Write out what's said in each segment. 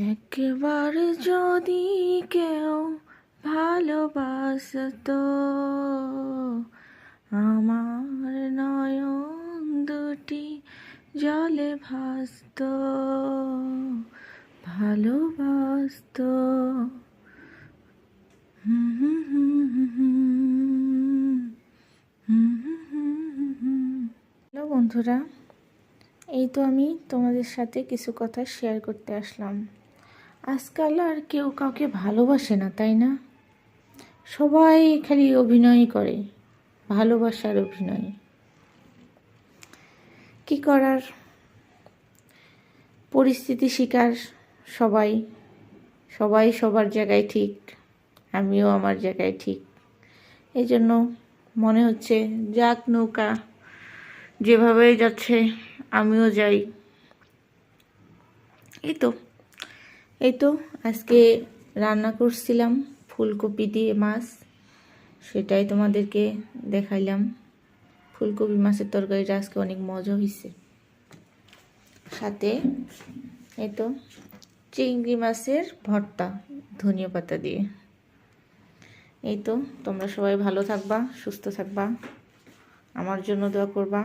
একবার যদি কেউ ভালোবাসতো আমার নয়ন দুটি জলে ভাসতো, ভালোবাসতো। হ্যালো বন্ধুরা, এই তো আমি তোমাদের সাথে কিছু কথা শেয়ার করতে আসলাম। আজকাল আর কেউ কাউকে ভালোবাসে না, তাই না? সবাই খালি অভিনয় করে, ভালোবাসার অভিনয়। কি করার, পরিস্থিতি শিকার সবাই। সবাই সবার জায়গায় ঠিক, আমিও আমার জায়গায় ঠিক। এই জন্য মনে হচ্ছে যাক নৌকা যেভাবেই যাচ্ছে আমিও যাই। এই তো আজকে রান্না করছিলাম ফুলকপি দিয়ে মাছ, সেটাই তোমাদেরকে দেখাইলাম। ফুলকপি মাছের তরকারিটা আজকে অনেক মজা হয়েছে। সাথে এই তো চিংড়ি মাছের ভর্তা ধনিয়া পাতা দিয়ে। এই তো তোমরা সবাই ভালো থাকবা, সুস্থ থাকবা, আমার জন্য দোয়া করবা,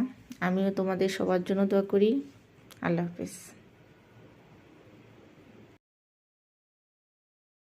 আমিও তোমাদের সবার জন্য দোয়া করি। আল্লাহ হাফেজ।